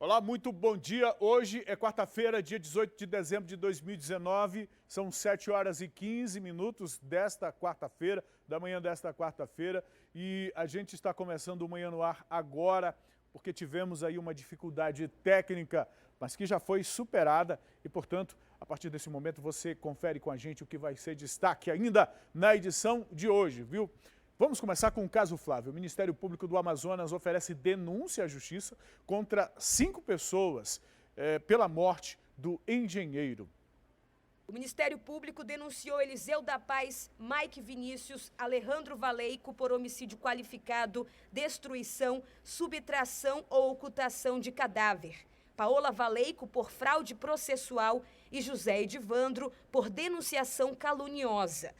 Olá, muito bom dia. Hoje é quarta-feira, dia 18 de dezembro de 2019. São 7 horas e 15 minutos desta quarta-feira, da manhã desta quarta-feira. E a gente está começando o Manhã no Ar agora, porque tivemos aí uma dificuldade técnica, mas que já foi superada. E, portanto, a partir desse momento você confere com a gente o que vai ser destaque ainda na edição de hoje, viu? Vamos começar com o caso Flávio. O Ministério Público do Amazonas oferece denúncia à Justiça contra 5 pessoas pela morte do engenheiro. O Ministério Público denunciou Eliseu da Paz, Mike Vinícius, Alejandro Valeico por homicídio qualificado, destruição, subtração ou ocultação de cadáver. Paola Valeico por fraude processual e José Edivandro por denunciação caluniosa.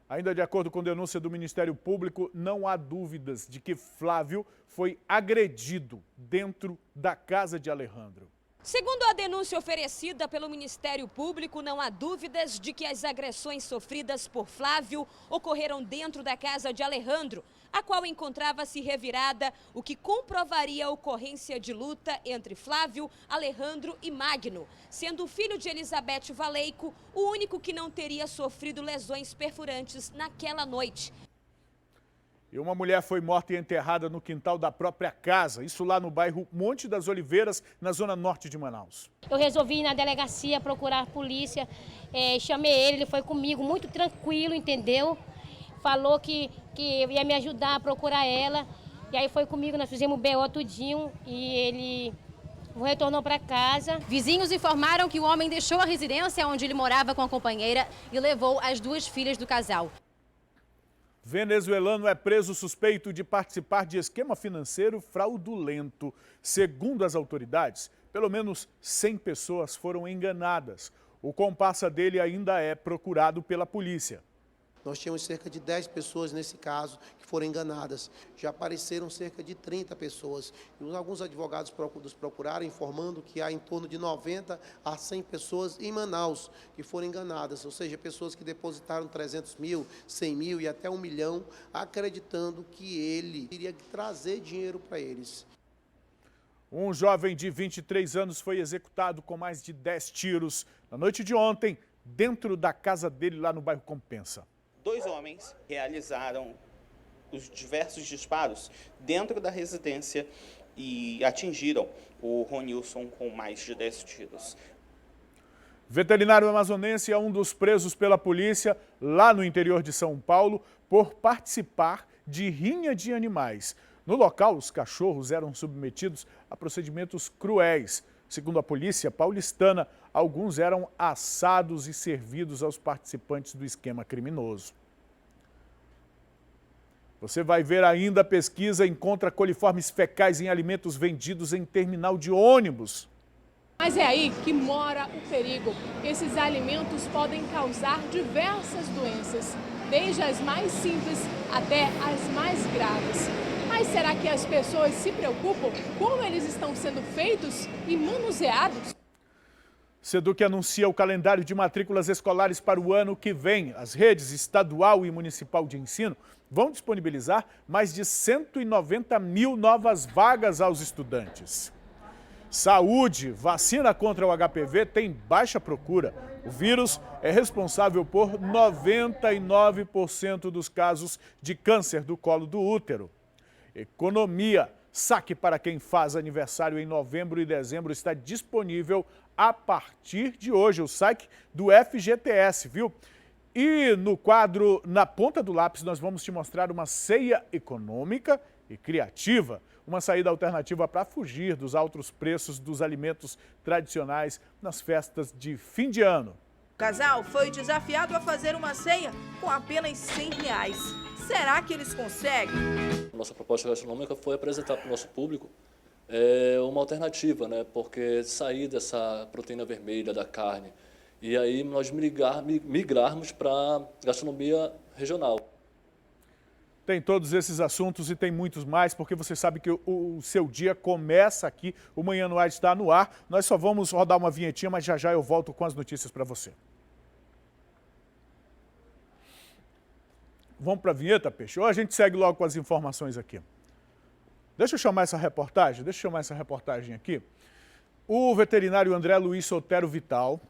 Ainda de acordo com denúncia do Ministério Público, não há dúvidas de que Flávio foi agredido dentro da casa de Alejandro. Segundo a denúncia oferecida pelo Ministério Público, não há dúvidas de que as agressões sofridas por Flávio ocorreram dentro da casa de Alejandro, a qual encontrava-se revirada, o que comprovaria a ocorrência de luta entre Flávio, Alejandro e Magno, sendo o filho de Elizabeth Valeico o único que não teria sofrido lesões perfurantes naquela noite. E uma mulher foi morta e enterrada no quintal da própria casa, isso lá no bairro Monte das Oliveiras, na zona norte de Manaus. Eu resolvi ir na delegacia procurar a polícia, chamei ele foi comigo, muito tranquilo, entendeu? Falou que ia me ajudar a procurar ela, e aí foi comigo, nós fizemos o BO tudinho e ele retornou para casa. Vizinhos informaram que o homem deixou a residência onde ele morava com a companheira e levou as 2 filhas do casal. Venezuelano é preso suspeito de participar de esquema financeiro fraudulento. Segundo as autoridades, pelo menos 100 pessoas foram enganadas. O comparsa dele ainda é procurado pela polícia. Nós tínhamos cerca de 10 pessoas nesse caso que foram enganadas. Já apareceram cerca de 30 pessoas. E alguns advogados nos procuraram informando que há em torno de 90 a 100 pessoas em Manaus que foram enganadas. Ou seja, pessoas que depositaram 300 mil, 100 mil e até 1 milhão, acreditando que ele iria trazer dinheiro para eles. Um jovem de 23 anos foi executado com mais de 10 tiros na noite de ontem, dentro da casa dele lá no bairro Compensa. 2 homens realizaram os diversos disparos dentro da residência e atingiram o Ronilson com mais de 10 tiros. Veterinário amazonense é um dos presos pela polícia lá no interior de São Paulo por participar de rinha de animais. No local, os cachorros eram submetidos a procedimentos cruéis. Segundo a polícia paulistana, alguns eram assados e servidos aos participantes do esquema criminoso. Você vai ver ainda, a pesquisa encontra coliformes fecais em alimentos vendidos em terminal de ônibus. Mas é aí que mora o perigo. Esses alimentos podem causar diversas doenças, desde as mais simples até as mais graves. Mas será que as pessoas se preocupam como eles estão sendo feitos e manuseados? Seduc anuncia o calendário de matrículas escolares para o ano que vem. As redes estadual e municipal de ensino vão disponibilizar mais de 190 mil novas vagas aos estudantes. Saúde, vacina contra o HPV tem baixa procura. O vírus é responsável por 99% dos casos de câncer do colo do útero. Economia, saque para quem faz aniversário em novembro e dezembro está disponível a partir de hoje, o saque do FGTS, viu? E no quadro Na Ponta do Lápis nós vamos te mostrar uma ceia econômica e criativa, uma saída alternativa para fugir dos altos preços dos alimentos tradicionais nas festas de fim de ano. O casal foi desafiado a fazer uma ceia com apenas R$100. Será que eles conseguem? Nossa proposta gastronômica foi apresentar para o nosso público uma alternativa, né? Porque sair dessa proteína vermelha da carne e aí nós migrarmos para a gastronomia regional. Tem todos esses assuntos e tem muitos mais, porque você sabe que o seu dia começa aqui, o Manhã no Ar está no ar. Nós só vamos rodar uma vinhetinha, mas já já eu volto com as notícias para você. Vamos para a vinheta, Peixe? Ou a gente segue logo com as informações aqui? Deixa eu chamar essa reportagem aqui. O veterinário André Luiz Sotero Vital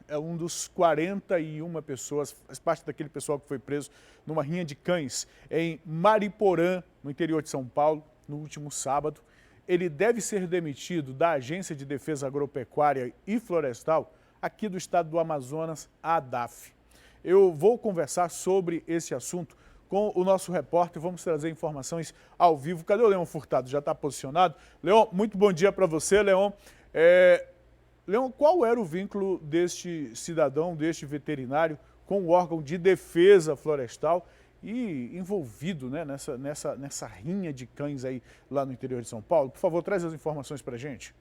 é um dos 41 pessoas, faz parte daquele pessoal que foi preso numa rinha de cães em Mariporã, no interior de São Paulo, no último sábado. Ele deve ser demitido da Agência de Defesa Agropecuária e Florestal aqui do estado do Amazonas, a ADAF. Eu vou conversar sobre esse assunto com o nosso repórter, vamos trazer informações ao vivo. Cadê o Leon Furtado? Já está posicionado? Leon, muito bom dia para você, Leon. Leon, qual era o vínculo deste cidadão, deste veterinário, com o órgão de defesa florestal e envolvido, né, nessa rinha de cães aí lá no interior de São Paulo? Por favor, traz as informações para a gente.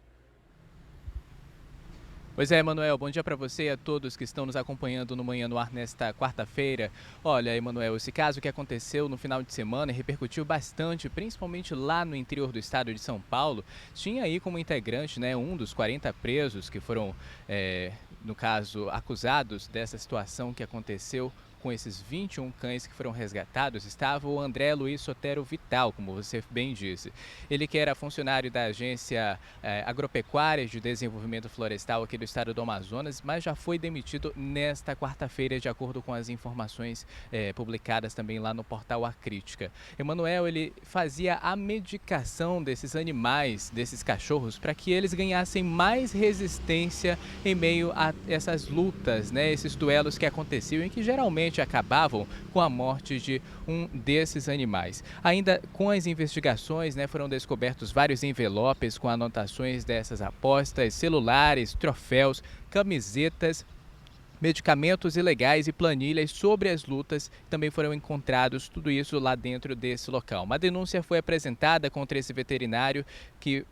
Pois é, Emanuel, bom dia para você e a todos que estão nos acompanhando no Manhã no Ar nesta quarta-feira. Olha, Emanuel, esse caso que aconteceu no final de semana e repercutiu bastante, principalmente lá no interior do estado de São Paulo, tinha aí como integrante, né, um dos 40 presos que foram, no caso, acusados dessa situação que aconteceu com esses 21 cães que foram resgatados, estava o André Luiz Sotero Vital, como você bem disse. Ele que era funcionário da Agência Agropecuária de Desenvolvimento Florestal aqui do estado do Amazonas, mas já foi demitido nesta quarta-feira, de acordo com as informações publicadas também lá no portal A Crítica. Emanuel, ele fazia a medicação desses animais, desses cachorros, para que eles ganhassem mais resistência em meio a essas lutas, né, esses duelos que aconteciam e que geralmente acabavam com a morte de um desses animais. Ainda com as investigações, né, foram descobertos vários envelopes com anotações dessas apostas, celulares, troféus, camisetas, medicamentos ilegais e planilhas sobre as lutas também foram encontrados, tudo isso lá dentro desse local. Uma denúncia foi apresentada contra esse veterinário que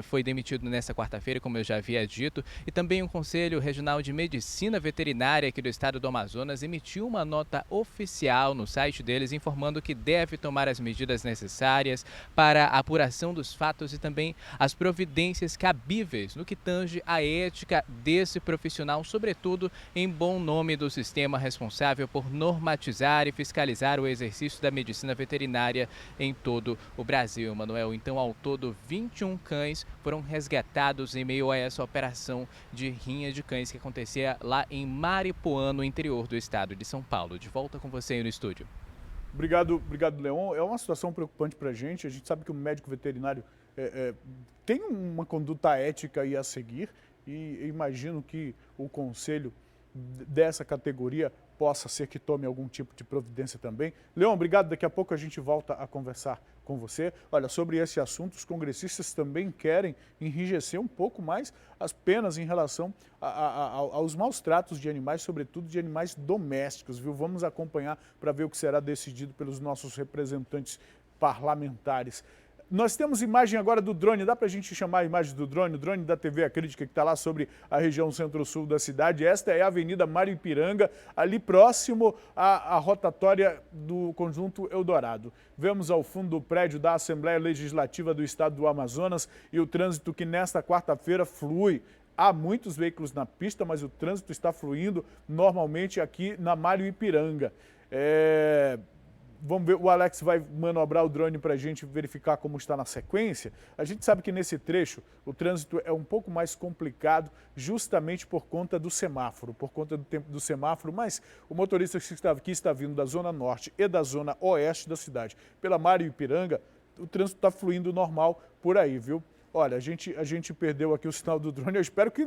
foi demitido nesta quarta-feira, como eu já havia dito, e também o Conselho Regional de Medicina Veterinária aqui do estado do Amazonas emitiu uma nota oficial no site deles informando que deve tomar as medidas necessárias para a apuração dos fatos e também as providências cabíveis no que tange à ética desse profissional, sobretudo em bom nome do sistema responsável por normatizar e fiscalizar o exercício da medicina veterinária em todo o Brasil, Manuel. Então, ao todo, 21 cães foram resgatados em meio a essa operação de rinha de cães que acontecia lá em Mariporã, no interior do estado de São Paulo. De volta com você aí no estúdio. Obrigado, Leon. É uma situação preocupante para a gente sabe que o médico veterinário tem uma conduta ética aí a seguir e imagino que o conselho dessa categoria possa ser que tome algum tipo de providência também. Leon, obrigado. Daqui a pouco a gente volta a conversar com você. Olha, sobre esse assunto, os congressistas também querem enrijecer um pouco mais as penas em relação aos maus tratos de animais, sobretudo de animais domésticos, viu? Vamos acompanhar para ver o que será decidido pelos nossos representantes parlamentares. Nós temos imagem agora do drone, dá para a gente chamar a imagem do drone, o drone da TV A Crítica que está lá sobre a região centro-sul da cidade. Esta é a Avenida Mário Ipiranga, ali próximo à rotatória do Conjunto Eldorado. Vemos ao fundo o prédio da Assembleia Legislativa do Estado do Amazonas e o trânsito que nesta quarta-feira flui. Há muitos veículos na pista, mas o trânsito está fluindo normalmente aqui na Mário Ipiranga. Vamos ver, o Alex vai manobrar o drone para a gente verificar como está na sequência. A gente sabe que nesse trecho o trânsito é um pouco mais complicado justamente por conta do semáforo, por conta do tempo do semáforo, mas o motorista que está vindo da zona norte e da zona oeste da cidade pela Mário Ipiranga, o trânsito está fluindo normal por aí, viu? Olha, a gente perdeu aqui o sinal do drone. Eu espero que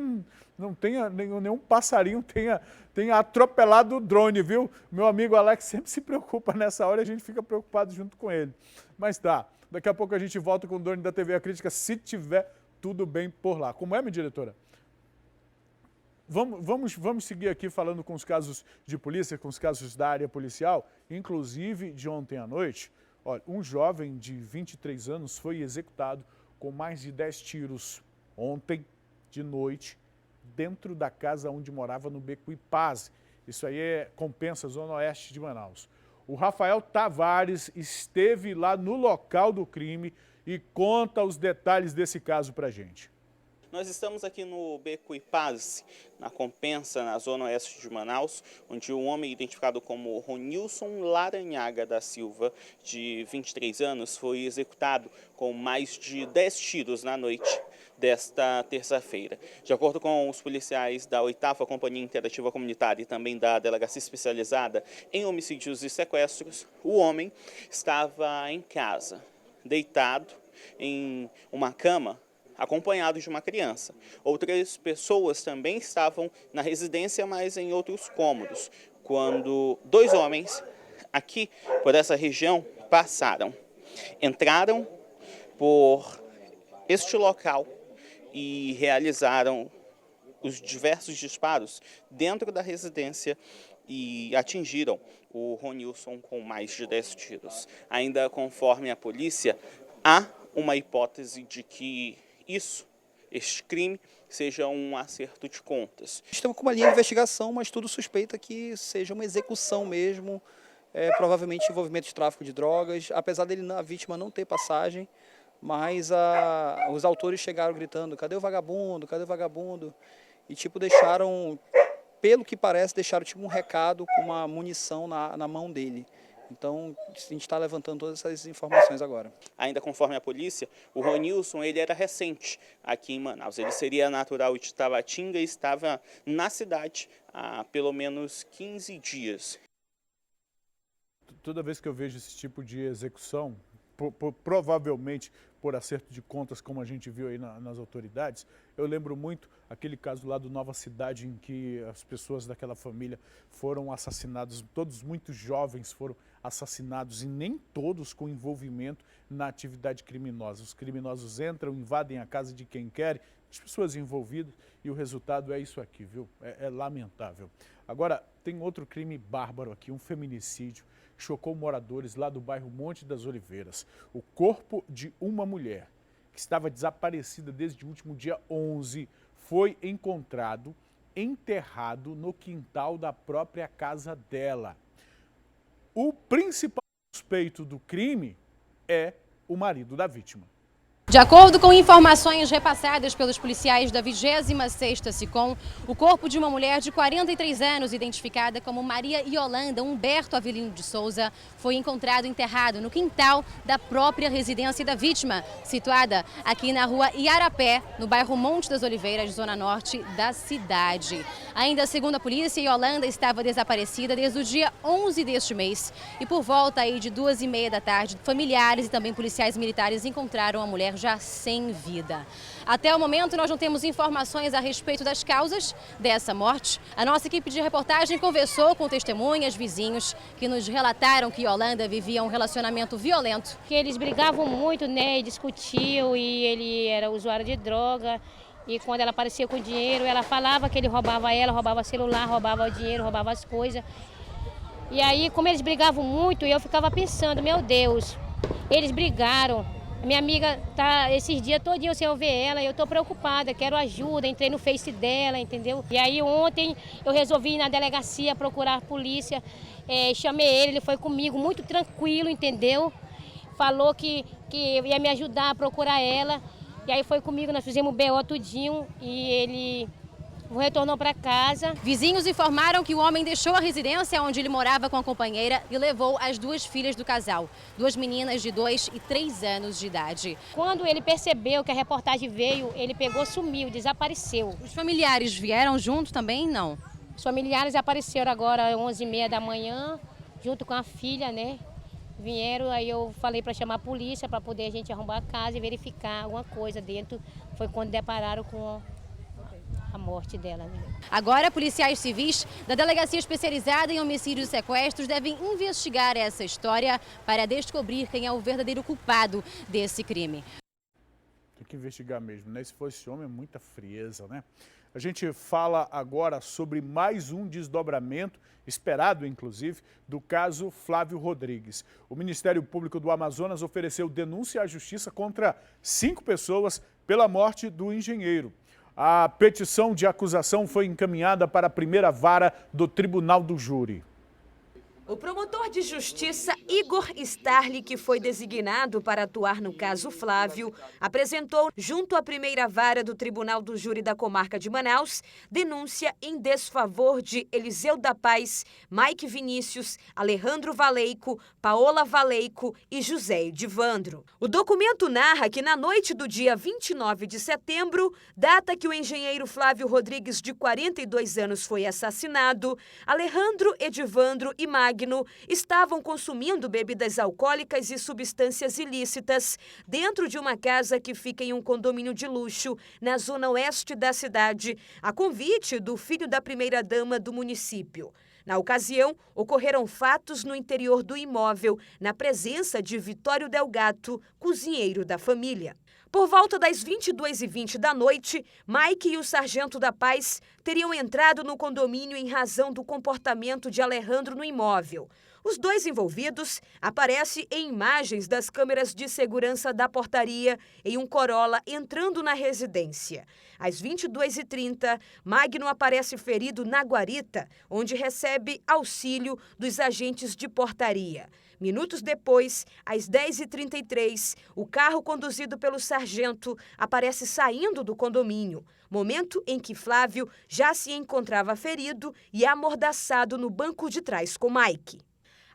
não tenha nenhum passarinho tenha atropelado o drone, viu? Meu amigo Alex sempre se preocupa nessa hora e a gente fica preocupado junto com ele. Mas tá, daqui a pouco a gente volta com o drone da TV A Crítica, se tiver tudo bem por lá. Como é, minha diretora? Vamos seguir aqui falando com os casos de polícia, com os casos da área policial, inclusive de ontem à noite. Olha, um jovem de 23 anos foi executado com mais de 10 tiros ontem de noite, dentro da casa onde morava no Beco Ipaz. Isso aí é Compensa, zona oeste de Manaus. O Rafael Tavares esteve lá no local do crime e conta os detalhes desse caso pra gente. Nós estamos aqui no Beco Ipaz, na Compensa, na zona oeste de Manaus, onde um homem identificado como Ronilson Laranhaga da Silva, de 23 anos, foi executado com mais de 10 tiros na noite desta terça-feira. De acordo com os policiais da 8ª Companhia Interativa Comunitária e também da Delegacia Especializada em Homicídios e Sequestros, o homem estava em casa, deitado em uma cama, acompanhado de uma criança. Outras pessoas também estavam na residência, mas em outros cômodos, quando 2 homens aqui por essa região passaram. Entraram por este local e realizaram os diversos disparos dentro da residência e atingiram o Ronilson com mais de 10 tiros. Ainda conforme a polícia, há uma hipótese de que este crime, seja um acerto de contas. Estamos com uma linha de investigação, mas tudo suspeita que seja uma execução mesmo, provavelmente envolvimento de tráfico de drogas, apesar a vítima não ter passagem, mas os autores chegaram gritando, cadê o vagabundo, cadê o vagabundo? E deixaram, pelo que parece, deixaram um recado com uma munição na mão dele. Então, a gente está levantando todas essas informações agora. Ainda conforme a polícia, o Ronilson ele era recente aqui em Manaus. Ele seria natural de Tabatinga e estava na cidade há pelo menos 15 dias. Toda vez que eu vejo esse tipo de execução, provavelmente por acerto de contas, como a gente viu aí nas autoridades, eu lembro muito aquele caso lá do Nova Cidade, em que as pessoas daquela família foram assassinadas, todos muito jovens foram assassinados e nem todos com envolvimento na atividade criminosa. Os criminosos entram, invadem a casa de quem querem, as pessoas envolvidas, e o resultado é isso aqui, viu? É lamentável. Agora, tem outro crime bárbaro aqui, um feminicídio, que chocou moradores lá do bairro Monte das Oliveiras. O corpo de uma mulher que estava desaparecida desde o último dia 11 foi encontrado enterrado no quintal da própria casa dela. O principal suspeito do crime é o marido da vítima. De acordo com informações repassadas pelos policiais da 26ª SICOM, o corpo de uma mulher de 43 anos, identificada como Maria Yolanda Humberto Avelino de Souza, foi encontrado enterrado no quintal da própria residência da vítima, situada aqui na rua Iarapé, no bairro Monte das Oliveiras, zona norte da cidade. Ainda segundo a polícia, Yolanda estava desaparecida desde o dia 11 deste mês e por volta aí de 2h30 da tarde, familiares e também policiais militares encontraram a mulher já sem vida. Até o momento, nós não temos informações a respeito das causas dessa morte. A nossa equipe de reportagem conversou com testemunhas, vizinhos, que nos relataram que Yolanda vivia um relacionamento violento. Que eles brigavam muito, né, e discutiam, e ele era usuário de droga. E quando ela aparecia com dinheiro, ela falava que ele roubava ela, roubava celular, roubava o dinheiro, roubava as coisas. E aí, como eles brigavam muito, eu ficava pensando, meu Deus, eles brigaram. Minha amiga tá esses dias todinho sem eu ver ela, eu tô preocupada, quero ajuda, entrei no Face dela, entendeu? E aí ontem eu resolvi ir na delegacia procurar a polícia, chamei ele foi comigo muito tranquilo, entendeu? Falou que ia me ajudar a procurar ela, e aí foi comigo, nós fizemos o BO tudinho e ele retornou para casa. Vizinhos informaram que o homem deixou a residência onde ele morava com a companheira e levou as 2 filhas do casal, 2 meninas de 2 e 3 anos de idade. Quando ele percebeu que a reportagem veio, ele pegou, sumiu, desapareceu. Os familiares vieram junto também, não? Os familiares apareceram agora às 11h30 da manhã, junto com a filha, né? Vieram, aí eu falei para chamar a polícia para poder a gente arrombar a casa e verificar alguma coisa dentro. Foi quando depararam com a morte dela, né? Agora, policiais civis da Delegacia Especializada em Homicídios e Sequestros devem investigar essa história para descobrir quem é o verdadeiro culpado desse crime. Tem que investigar mesmo, né? Se for esse homem, é muita frieza, né? A gente fala agora sobre mais um desdobramento, esperado inclusive, do caso Flávio Rodrigues. O Ministério Público do Amazonas ofereceu denúncia à Justiça contra 5 pessoas pela morte do engenheiro. A petição de acusação foi encaminhada para a primeira vara do Tribunal do Júri. O promotor de justiça Igor Starli, que foi designado para atuar no caso Flávio, apresentou, junto à primeira vara do Tribunal do Júri da Comarca de Manaus, denúncia em desfavor de Eliseu da Paz, Mike Vinícius, Alejandro Valeico, Paola Valeico e José Edivandro. O documento narra que na noite do dia 29 de setembro, data que o engenheiro Flávio Rodrigues, de 42 anos, foi assassinado, Alejandro, Edivandro e Magno estavam consumindo bebidas alcoólicas e substâncias ilícitas dentro de uma casa que fica em um condomínio de luxo na zona oeste da cidade, a convite do filho da primeira-dama do município. Na ocasião, ocorreram fatos no interior do imóvel, na presença de Vitório Delgato, cozinheiro da família. Por volta das 22h20 da noite, Mike e o sargento da Paz teriam entrado no condomínio em razão do comportamento de Alejandro no imóvel. Os dois envolvidos aparecem em imagens das câmeras de segurança da portaria em um Corolla entrando na residência. Às 22h30, Magno aparece ferido na guarita, onde recebe auxílio dos agentes de portaria. Minutos depois, às 10h33, o carro conduzido pelo sargento aparece saindo do condomínio, momento em que Flávio já se encontrava ferido e amordaçado no banco de trás com Mike.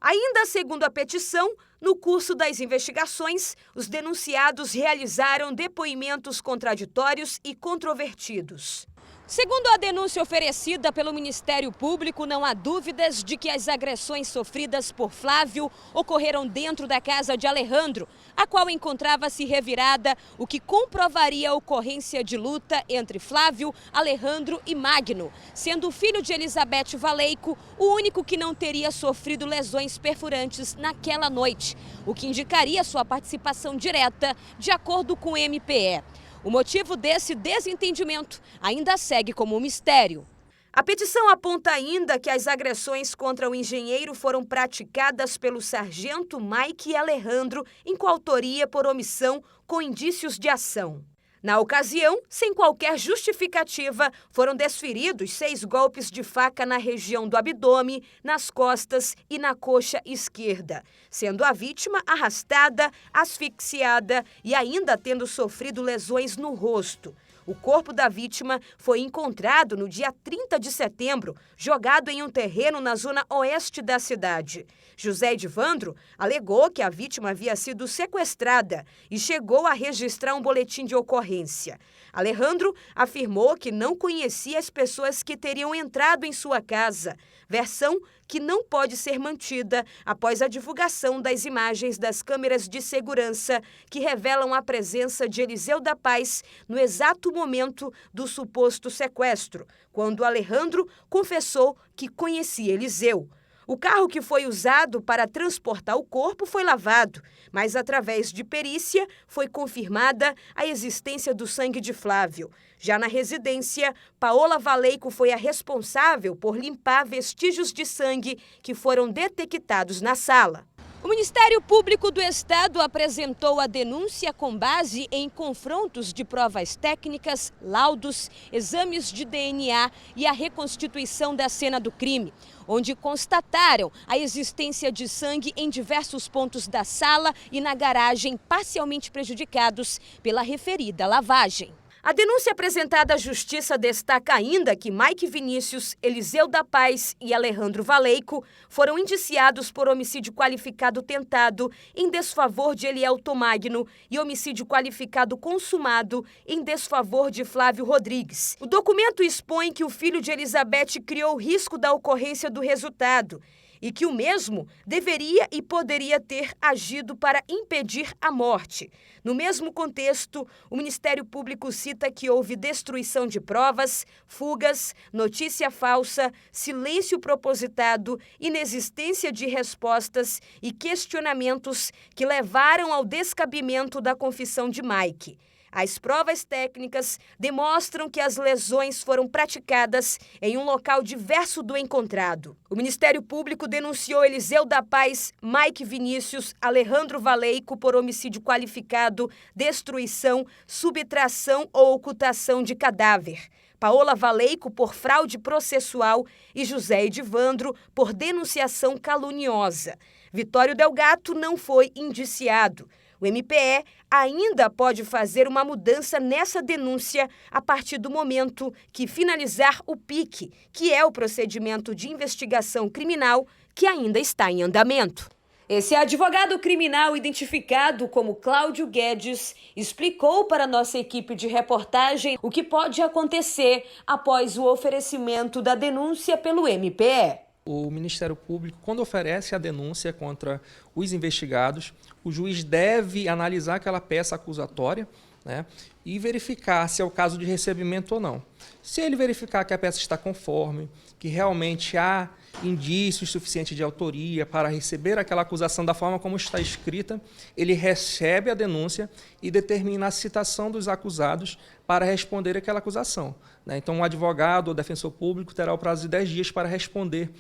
Ainda segundo a petição, no curso das investigações, os denunciados realizaram depoimentos contraditórios e controvertidos. Segundo a denúncia oferecida pelo Ministério Público, não há dúvidas de que as agressões sofridas por Flávio ocorreram dentro da casa de Alejandro, a qual encontrava-se revirada, o que comprovaria a ocorrência de luta entre Flávio, Alejandro e Magno, sendo o filho de Elizabeth Valeico o único que não teria sofrido lesões perfurantes naquela noite, o que indicaria sua participação direta, de acordo com o MPE. O motivo desse desentendimento ainda segue como um mistério. A petição aponta ainda que as agressões contra o engenheiro foram praticadas pelo sargento Mike e Alejandro em coautoria por omissão com indícios de ação. Na ocasião, sem qualquer justificativa, foram desferidos 6 golpes de faca na região do abdômen, nas costas e na coxa esquerda, sendo a vítima arrastada, asfixiada e ainda tendo sofrido lesões no rosto. O corpo da vítima foi encontrado no dia 30 de setembro, jogado em um terreno na zona oeste da cidade. José Edivandro alegou que a vítima havia sido sequestrada e chegou a registrar um boletim de ocorrência. Alejandro afirmou que não conhecia as pessoas que teriam entrado em sua casa, versão que não pode ser mantida após a divulgação das imagens das câmeras de segurança que revelam a presença de Eliseu da Paz no exato momento do suposto sequestro, quando Alejandro confessou que conhecia Eliseu. O carro que foi usado para transportar o corpo foi lavado, mas através de perícia foi confirmada a existência do sangue de Flávio. Já na residência, Paola Valeico foi a responsável por limpar vestígios de sangue que foram detectados na sala. O Ministério Público do Estado apresentou a denúncia com base em confrontos de provas técnicas, laudos, exames de DNA e a reconstituição da cena do crime, onde constataram a existência de sangue em diversos pontos da sala e na garagem, parcialmente prejudicados pela referida lavagem. A denúncia apresentada à Justiça destaca ainda que Mike Vinícius, Eliseu da Paz e Alejandro Valeico foram indiciados por homicídio qualificado tentado em desfavor de Elielton Magno e homicídio qualificado consumado em desfavor de Flávio Rodrigues. O documento expõe que o filho de Elizabeth criou o risco da ocorrência do resultado e que o mesmo deveria e poderia ter agido para impedir a morte. No mesmo contexto, o Ministério Público cita que houve destruição de provas, fugas, notícia falsa, silêncio propositado, inexistência de respostas e questionamentos que levaram ao descabimento da confissão de Mike. As provas técnicas demonstram que as lesões foram praticadas em um local diverso do encontrado. O Ministério Público denunciou Eliseu da Paz, Mike Vinícius, Alejandro Valeico por homicídio qualificado, destruição, subtração ou ocultação de cadáver. Paola Valeico por fraude processual e José Edivandro por denunciação caluniosa. Vitório Delgato não foi indiciado. O MPE ainda pode fazer uma mudança nessa denúncia a partir do momento que finalizar o PIC, que é o procedimento de investigação criminal que ainda está em andamento. Esse advogado criminal, identificado como Cláudio Guedes, explicou para nossa equipe de reportagem o que pode acontecer após o oferecimento da denúncia pelo MPE. O Ministério Público, quando oferece a denúncia contra os investigados, o juiz deve analisar aquela peça acusatória, né, e verificar se é o caso de recebimento ou não. Se ele verificar que a peça está conforme, que realmente há indícios suficientes de autoria para receber aquela acusação da forma como está escrita, ele recebe a denúncia e determina a citação dos acusados para responder aquela acusação. Então, o advogado ou defensor público terá o prazo de 10 dias para responder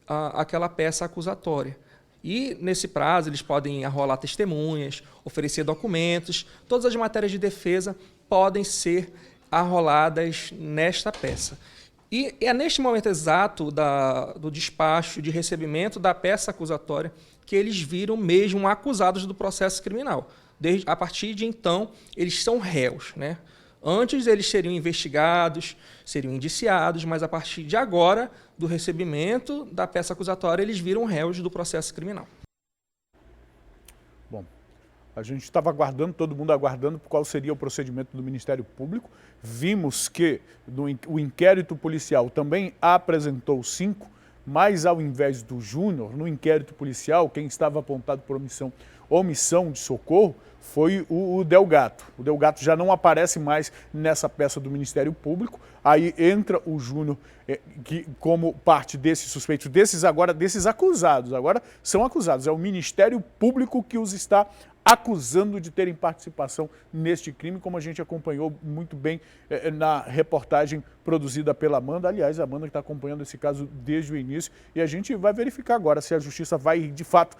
aquela peça acusatória. E, nesse prazo, eles podem arrolar testemunhas, oferecer documentos, todas as matérias de defesa podem ser arroladas nesta peça. E é neste momento exato do despacho de recebimento da peça acusatória que eles viram mesmo acusados do processo criminal. A partir de então, eles são réus, né? Antes eles seriam investigados, seriam indiciados, mas a partir de agora, do recebimento da peça acusatória, eles viram réus do processo criminal. Bom, a gente estava aguardando, todo mundo aguardando qual seria o procedimento do Ministério Público. Vimos que o inquérito policial também apresentou 5, mas ao invés do Júnior, no inquérito policial, quem estava apontado por omissão de socorro foi o Delgato. O Delgato já não aparece mais nessa peça do Ministério Público, aí entra o Júnior como parte desses suspeitos, desses acusados, agora são acusados, é o Ministério Público que os está acusando de terem participação neste crime, como a gente acompanhou muito bem na reportagem produzida pela Amanda. Aliás, a Amanda que está acompanhando esse caso desde o início, e a gente vai verificar agora se a Justiça vai, de fato,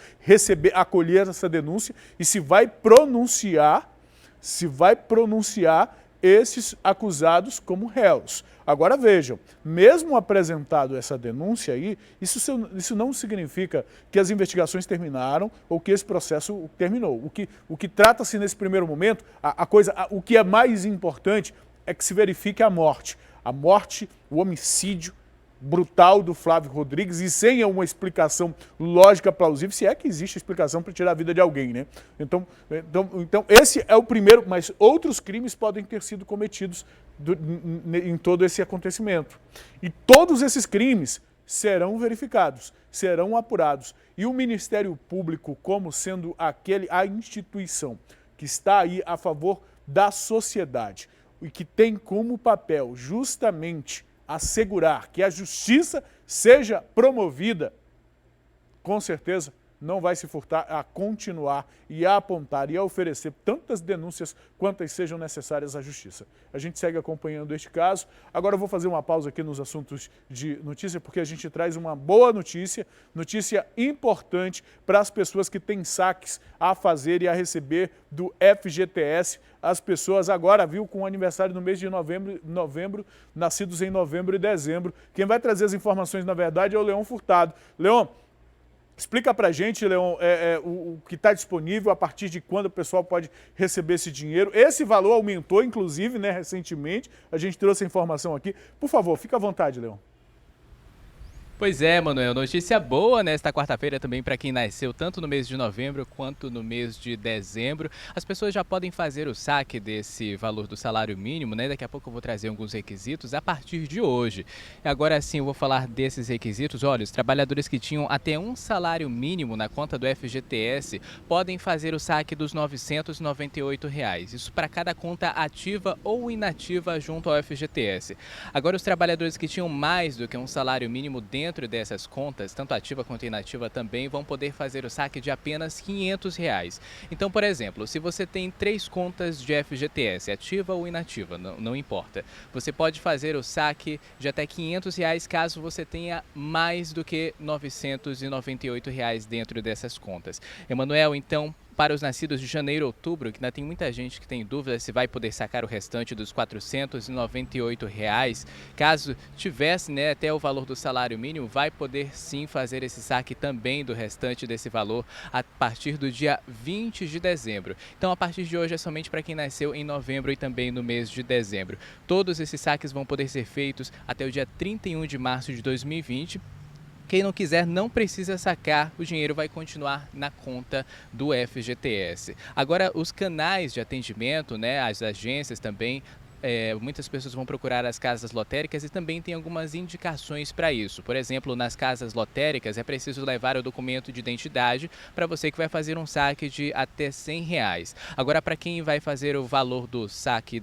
acolher essa denúncia e se vai pronunciar esses acusados como réus. Agora vejam, mesmo apresentado essa denúncia aí, isso não significa que as investigações terminaram ou que esse processo terminou. O que trata-se nesse primeiro momento, o que é mais importante é que se verifique a morte. A morte, o homicídio brutal do Flávio Rodrigues e sem uma explicação lógica plausível, se é que existe explicação para tirar a vida de alguém, né? Então esse é o primeiro, mas outros crimes podem ter sido cometidos em todo esse acontecimento. E todos esses crimes serão verificados, serão apurados. E o Ministério Público, como sendo a instituição que está aí a favor da sociedade e que tem como papel justamente assegurar que a justiça seja promovida, com certeza não vai se furtar a continuar e a apontar e a oferecer tantas denúncias quantas sejam necessárias à justiça. A gente segue acompanhando este caso. Agora eu vou fazer uma pausa aqui nos assuntos de notícia, porque a gente traz uma boa notícia importante para as pessoas que têm saques a fazer e a receber do FGTS. As pessoas agora, com o aniversário no mês de novembro, nascidos em novembro e dezembro. Quem vai trazer as informações, na verdade, é o Leon Furtado. Leon, explica pra gente, Leon, o que está disponível, a partir de quando o pessoal pode receber esse dinheiro. Esse valor aumentou, inclusive, né, recentemente. A gente trouxe a informação aqui. Por favor, fica à vontade, Leon. Pois é, Manuel, notícia boa nesta quarta-feira também para quem nasceu tanto no mês de novembro quanto no mês de dezembro. As pessoas já podem fazer o saque desse valor do salário mínimo, né? Daqui a pouco eu vou trazer alguns requisitos a partir de hoje. Agora sim eu vou falar desses requisitos. Olha, os trabalhadores que tinham até um salário mínimo na conta do FGTS podem fazer o saque dos R$ 998. Isso para cada conta ativa ou inativa junto ao FGTS. Agora os trabalhadores que tinham mais do que um salário mínimo dentro dentro dessas contas, tanto ativa quanto inativa também, vão poder fazer o saque de apenas R$500. Então, por exemplo, se você tem 3 contas de FGTS, ativa ou inativa, não importa, você pode fazer o saque de até R$500 caso você tenha mais do que R$998 dentro dessas contas. Emanuel, então, para os nascidos de janeiro e outubro, que ainda tem muita gente que tem dúvida se vai poder sacar o restante dos R$498, caso tivesse, né, até o valor do salário mínimo, vai poder sim fazer esse saque também do restante desse valor a partir do dia 20 de dezembro. Então, a partir de hoje é somente para quem nasceu em novembro e também no mês de dezembro. Todos esses saques vão poder ser feitos até o dia 31 de março de 2020. Quem não quiser não precisa sacar, o dinheiro vai continuar na conta do FGTS. Agora, os canais de atendimento, né, as agências também, muitas pessoas vão procurar as casas lotéricas e também tem algumas indicações para isso. Por exemplo, nas casas lotéricas é preciso levar o documento de identidade para você que vai fazer um saque de até R$100. Agora, para quem vai fazer o valor do saque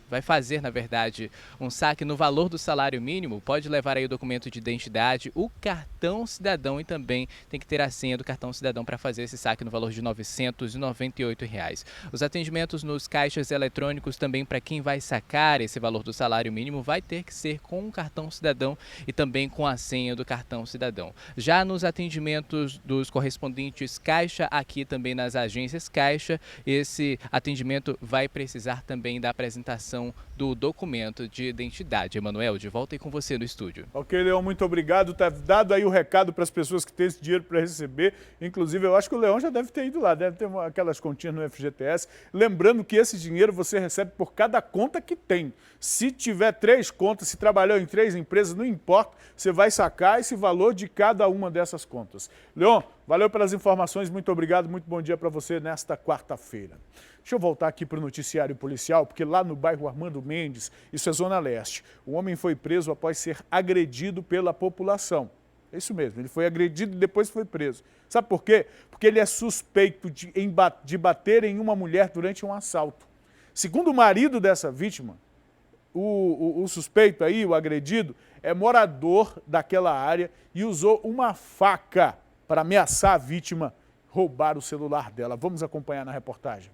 vai fazer, na verdade, um saque no valor do salário mínimo, pode levar aí o documento de identidade, o cartão cidadão e também tem que ter a senha do cartão cidadão para fazer esse saque no valor de R$998. Os atendimentos nos caixas eletrônicos também para quem vai sacar esse valor do salário mínimo vai ter que ser com o cartão cidadão e também com a senha do cartão cidadão. Já nos atendimentos dos correspondentes Caixa, aqui também nas agências Caixa, esse atendimento vai precisar também da apresentação do documento de identidade. Emanuel, de volta aí com você no estúdio. Ok, Leão, muito obrigado. Tá dado aí o recado para as pessoas que têm esse dinheiro para receber. Inclusive, eu acho que o Leão já deve ter ido lá, deve ter aquelas continhas no FGTS. Lembrando que esse dinheiro você recebe por cada conta que tem. Se tiver 3 contas, se trabalhou em 3 empresas, não importa, você vai sacar esse valor de cada uma dessas contas. Leon, valeu pelas informações, muito obrigado, muito bom dia para você nesta quarta-feira. Deixa eu voltar aqui para o noticiário policial, porque lá no bairro Armando Mendes, isso é Zona Leste, um homem foi preso após ser agredido pela população. É isso mesmo, ele foi agredido e depois foi preso. Sabe por quê? Porque ele é suspeito de bater em uma mulher durante um assalto. Segundo o marido dessa vítima, o suspeito aí, o agredido, é morador daquela área e usou uma faca para ameaçar a vítima, roubar o celular dela. Vamos acompanhar na reportagem.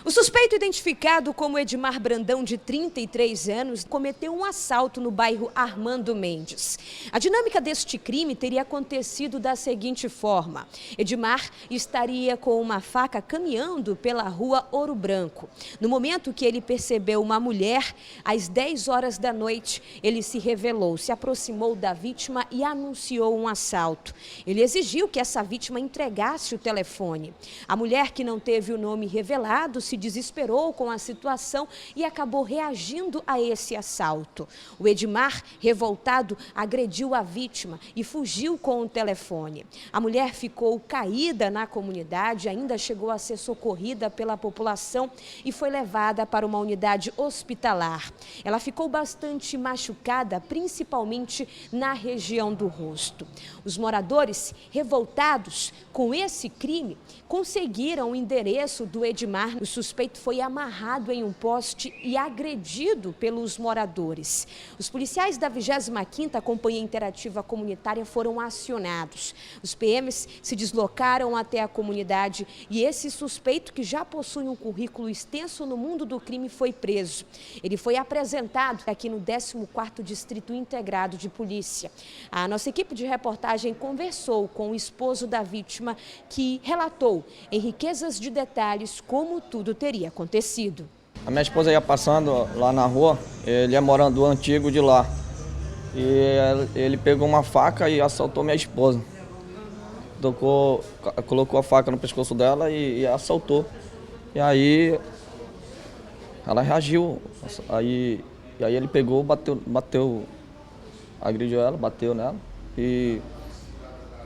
O suspeito, identificado como Edmar Brandão, de 33 anos, cometeu um assalto no bairro Armando Mendes. A dinâmica deste crime teria acontecido da seguinte forma: Edmar estaria com uma faca caminhando pela rua Ouro Branco. No momento que ele percebeu uma mulher, às 10 horas da noite, ele se revelou, se aproximou da vítima e anunciou um assalto. Ele exigiu que essa vítima entregasse o telefone. A mulher, que não teve o nome revelado, se desesperou com a situação e acabou reagindo a esse assalto. O Edmar, revoltado, agrediu a vítima e fugiu com o telefone. A mulher ficou caída na comunidade, ainda chegou a ser socorrida pela população e foi levada para uma unidade hospitalar. Ela ficou bastante machucada, principalmente na região do rosto. Os moradores, revoltados com esse crime, conseguiram o endereço do Edmar. O suspeito foi amarrado em um poste e agredido pelos moradores. Os policiais da 25ª Companhia Interativa Comunitária foram acionados. Os PMs se deslocaram até a comunidade e esse suspeito, que já possui um currículo extenso no mundo do crime, foi preso. Ele foi apresentado aqui no 14º Distrito Integrado de Polícia. A nossa equipe de reportagem conversou com o esposo da vítima, que relatou em riquezas de detalhes como tudo teria acontecido. A minha esposa ia passando lá na rua, ele é morador antigo de lá. E ele pegou uma faca e assaltou minha esposa. Colocou a faca no pescoço dela e assaltou. E aí ela reagiu. E aí ele pegou, bateu, agrediu ela, bateu nela. E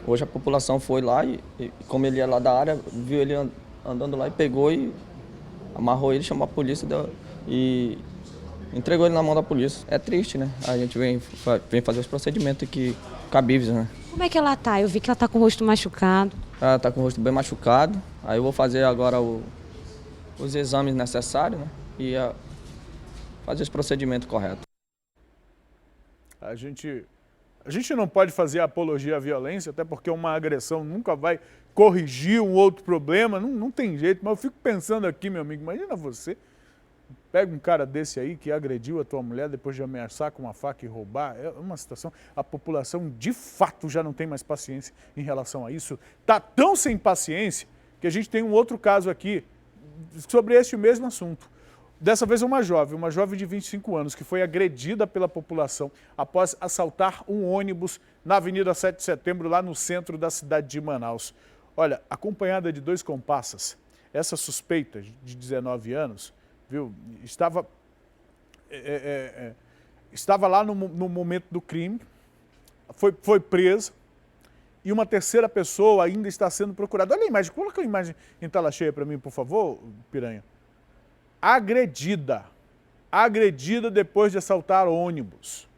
hoje a população foi lá e como ele é lá da área, viu ele andando lá e pegou e amarrou ele, chamou a polícia e entregou ele na mão da polícia. É triste, né? A gente vem fazer os procedimentos aqui cabíveis, né? Como é que ela tá? Eu vi que ela tá com o rosto machucado. Ela tá com o rosto bem machucado. Aí eu vou fazer agora os exames necessários, né? E fazer os procedimentos corretos. A gente A gente não pode fazer apologia à violência, até porque uma agressão nunca vai corrigir um outro problema, não tem jeito. Mas eu fico pensando aqui, meu amigo, imagina você, pega um cara desse aí que agrediu a tua mulher depois de ameaçar com uma faca e roubar. É uma situação, a população de fato já não tem mais paciência em relação a isso. Está tão sem paciência que a gente tem um outro caso aqui sobre este mesmo assunto. Dessa vez uma jovem de 25 anos, que foi agredida pela população após assaltar um ônibus na Avenida 7 de Setembro, lá no centro da cidade de Manaus. Olha, acompanhada de 2 comparsas, essa suspeita de 19 anos, viu, estava lá no momento do crime, foi presa, e uma terceira pessoa ainda está sendo procurada. Olha a imagem, coloca a imagem em tela cheia para mim, por favor, Piranha. Agredida depois de assaltar ônibus.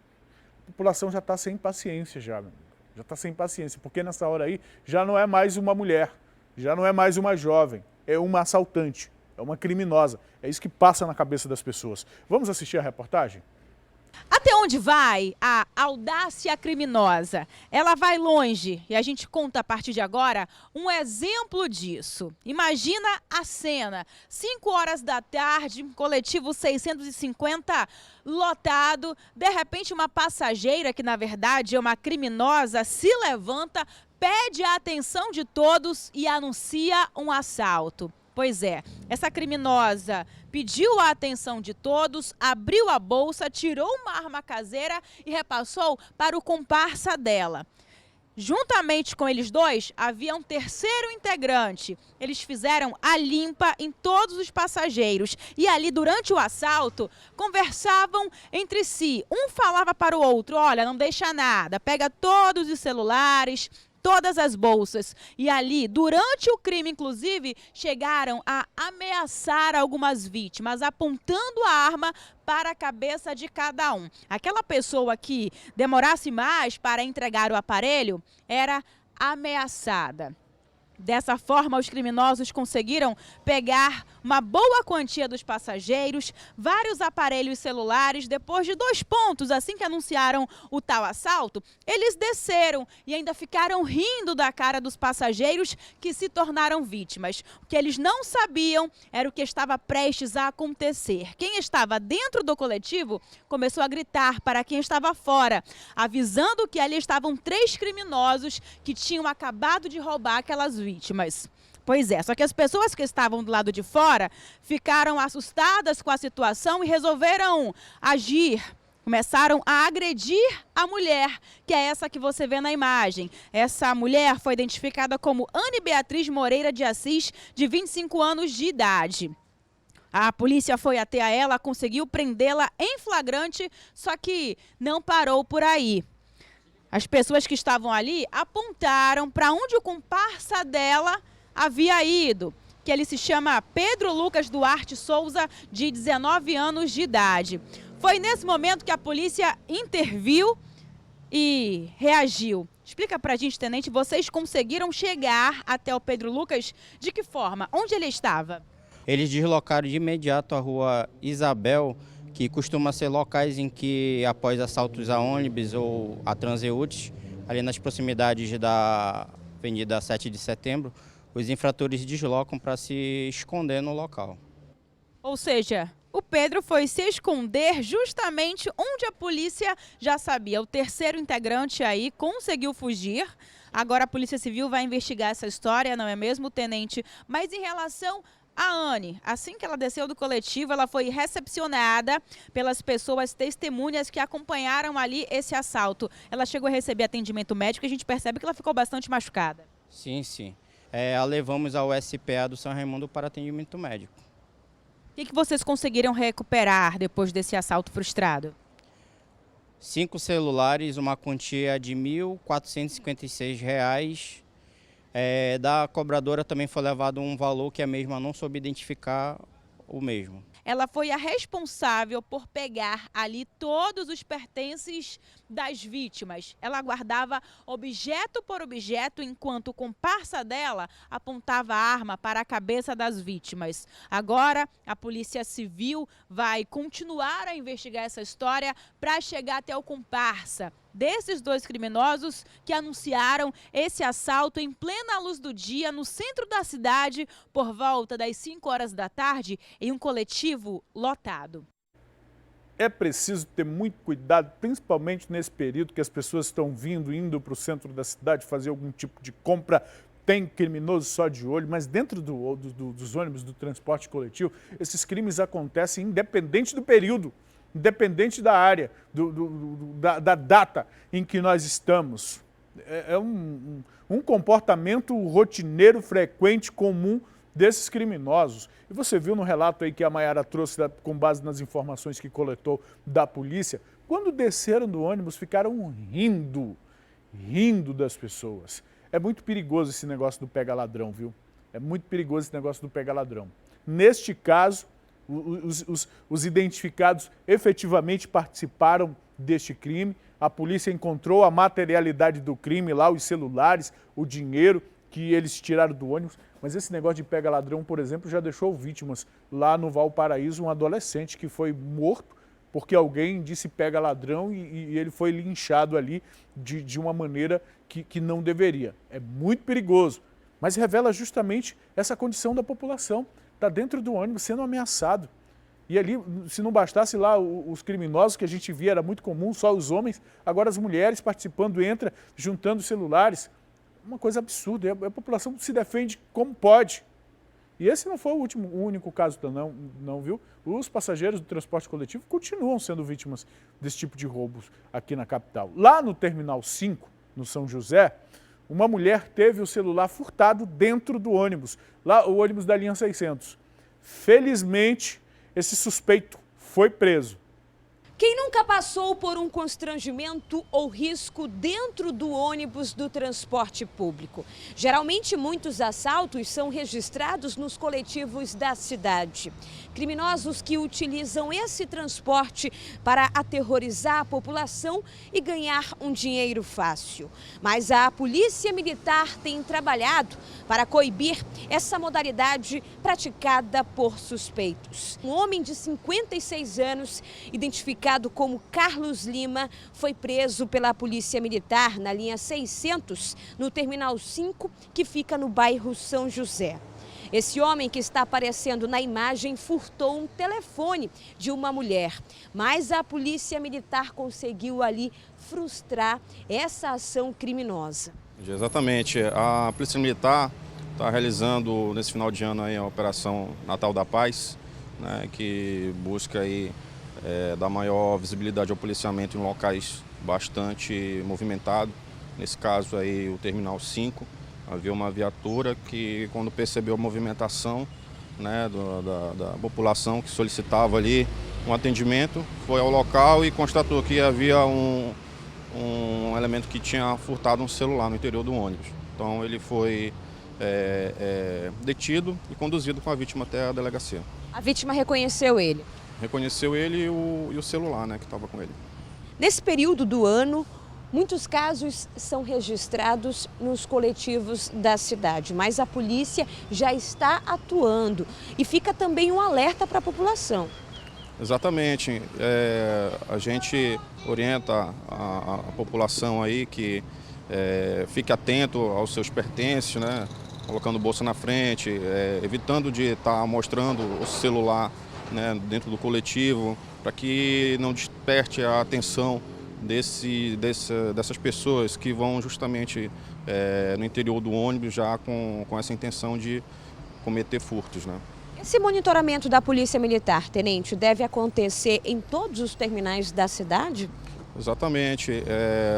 A população já está sem paciência já está sem paciência, porque nessa hora aí já não é mais uma mulher, já não é mais uma jovem, é uma assaltante, é uma criminosa. É isso que passa na cabeça das pessoas. Vamos assistir a reportagem? Até onde vai a audácia criminosa? Ela vai longe e a gente conta a partir de agora um exemplo disso. Imagina a cena, 5 horas da tarde, coletivo 650 lotado, de repente uma passageira, que na verdade é uma criminosa, se levanta, pede a atenção de todos e anuncia um assalto. Pois é, essa criminosa pediu a atenção de todos, abriu a bolsa, tirou uma arma caseira e repassou para o comparsa dela. Juntamente com eles dois, havia um terceiro integrante. Eles fizeram a limpa em todos os passageiros. E ali, durante o assalto, conversavam entre si. Um falava para o outro, olha, não deixa nada, pega todos os celulares, todas as bolsas. E ali, durante o crime, inclusive, chegaram a ameaçar algumas vítimas, apontando a arma para a cabeça de cada um. Aquela pessoa que demorasse mais para entregar o aparelho era ameaçada. Dessa forma, os criminosos conseguiram pegar uma boa quantia dos passageiros, vários aparelhos celulares. Depois de 2 pontos, assim que anunciaram o tal assalto, eles desceram e ainda ficaram rindo da cara dos passageiros que se tornaram vítimas. O que eles não sabiam era o que estava prestes a acontecer. Quem estava dentro do coletivo começou a gritar para quem estava fora, avisando que ali estavam 3 criminosos que tinham acabado de roubar aquelas vítimas. Pois é, só que as pessoas que estavam do lado de fora ficaram assustadas com a situação e resolveram agir. Começaram a agredir a mulher, que é essa que você vê na imagem. Essa mulher foi identificada como Anne Beatriz Moreira de Assis, de 25 anos de idade. A polícia foi até a ela, conseguiu prendê-la em flagrante, só que não parou por aí. As pessoas que estavam ali apontaram para onde o comparsa dela havia ido, que ele se chama Pedro Lucas Duarte Souza, de 19 anos de idade. Foi nesse momento que a polícia interviu e reagiu. Explica pra gente, tenente, vocês conseguiram chegar até o Pedro Lucas de que forma? Onde ele estava? Eles deslocaram de imediato a rua Isabel, que costuma ser locais em que, após assaltos a ônibus ou a transeúntes, ali nas proximidades da Avenida 7 de Setembro, os infratores deslocam para se esconder no local. Ou seja, o Pedro foi se esconder justamente onde a polícia já sabia. O terceiro integrante aí conseguiu fugir. Agora a Polícia Civil vai investigar essa história, não é mesmo, tenente? Mas em relação a Anne, assim que ela desceu do coletivo, ela foi recepcionada pelas pessoas testemunhas que acompanharam ali esse assalto. Ela chegou a receber atendimento médico e a gente percebe que ela ficou bastante machucada. Sim, sim. A levamos ao SPA do São Raimundo para atendimento médico. O que vocês conseguiram recuperar depois desse assalto frustrado? 5 celulares, uma quantia de R$ 1.456. Da cobradora também foi levado um valor que a mesma não soube identificar o mesmo. Ela foi a responsável por pegar ali todos os pertences das vítimas. Ela guardava objeto por objeto enquanto o comparsa dela apontava a arma para a cabeça das vítimas. Agora, a Polícia Civil vai continuar a investigar essa história para chegar até o comparsa desses 2 criminosos que anunciaram esse assalto em plena luz do dia no centro da cidade por volta das 5 horas da tarde em um coletivo lotado. É preciso ter muito cuidado, principalmente nesse período que as pessoas estão indo para o centro da cidade fazer algum tipo de compra. Tem criminoso só de olho, mas dentro dos ônibus do transporte coletivo, esses crimes acontecem independente do período, independente da área, da data em que nós estamos. É um comportamento rotineiro, frequente, comum desses criminosos. E você viu no relato aí que a Mayara trouxe, com base nas informações que coletou da polícia, quando desceram do ônibus ficaram rindo das pessoas. É muito perigoso esse negócio do pega-ladrão, viu? É muito perigoso esse negócio do pega-ladrão. Neste caso, os identificados efetivamente participaram deste crime. A polícia encontrou a materialidade do crime lá, os celulares, o dinheiro que eles tiraram do ônibus. Mas esse negócio de pega-ladrão, por exemplo, já deixou vítimas. Lá no Valparaíso, um adolescente que foi morto porque alguém disse pega-ladrão e ele foi linchado ali de uma maneira que não deveria. É muito perigoso, mas revela justamente essa condição da população. Está dentro do ônibus sendo ameaçado. E ali, se não bastasse lá os criminosos, que a gente via, era muito comum, só os homens, agora as mulheres participando, juntando celulares. Uma coisa absurda, a população se defende como pode. E esse não foi o único caso, não, viu? Os passageiros do transporte coletivo continuam sendo vítimas desse tipo de roubos aqui na capital. Lá no Terminal 5, no São José, uma mulher teve o celular furtado dentro do ônibus, lá o ônibus da linha 600. Felizmente, esse suspeito foi preso. Quem nunca passou por um constrangimento ou risco dentro do ônibus do transporte público? Geralmente, muitos assaltos são registrados nos coletivos da cidade. Criminosos que utilizam esse transporte para aterrorizar a população e ganhar um dinheiro fácil. Mas a Polícia Militar tem trabalhado para coibir essa modalidade praticada por suspeitos. Um homem de 56 anos, identificado como Carlos Lima, foi preso pela Polícia Militar na linha 600, no Terminal 5, que fica no bairro São José. Esse homem que está aparecendo na imagem furtou um telefone de uma mulher, mas a Polícia Militar conseguiu ali frustrar essa ação criminosa. Exatamente. A Polícia Militar está realizando nesse final de ano aí a Operação Natal da Paz, né, que busca aí dar maior visibilidade ao policiamento em locais bastante movimentados. Nesse caso aí o Terminal 5, havia uma viatura que, quando percebeu a movimentação, né, da população que solicitava ali um atendimento, foi ao local e constatou que havia um elemento que tinha furtado um celular no interior do ônibus. Então ele foi detido e conduzido com a vítima até a delegacia. A vítima reconheceu ele? Reconheceu ele e o celular, né, que estava com ele. Nesse período do ano, muitos casos são registrados nos coletivos da cidade, mas a polícia já está atuando e fica também um alerta para a população. Exatamente. A gente orienta a população aí que fique atento aos seus pertences, né, colocando bolsa na frente, evitando de estar mostrando o celular, né, dentro do coletivo, para que não desperte a atenção dessas pessoas que vão justamente no interior do ônibus já com essa intenção de cometer furtos, né? Esse monitoramento da Polícia Militar, tenente, deve acontecer em todos os terminais da cidade? Exatamente,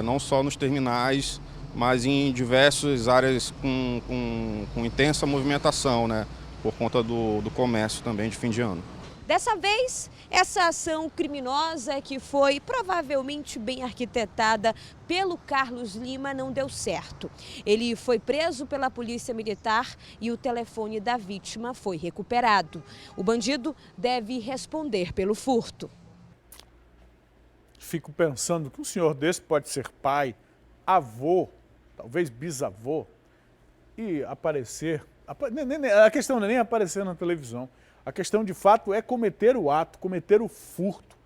não só nos terminais, mas em diversas áreas com intensa movimentação, né, por conta do comércio também de fim de ano. Dessa vez, essa ação criminosa que foi provavelmente bem arquitetada pelo Carlos Lima não deu certo. Ele foi preso pela Polícia Militar e o telefone da vítima foi recuperado. O bandido deve responder pelo furto. Fico pensando que um senhor desse pode ser pai, avô, talvez bisavô, e aparecer... A questão não é nem aparecer na televisão. A questão, de fato, é cometer o ato, cometer o furto.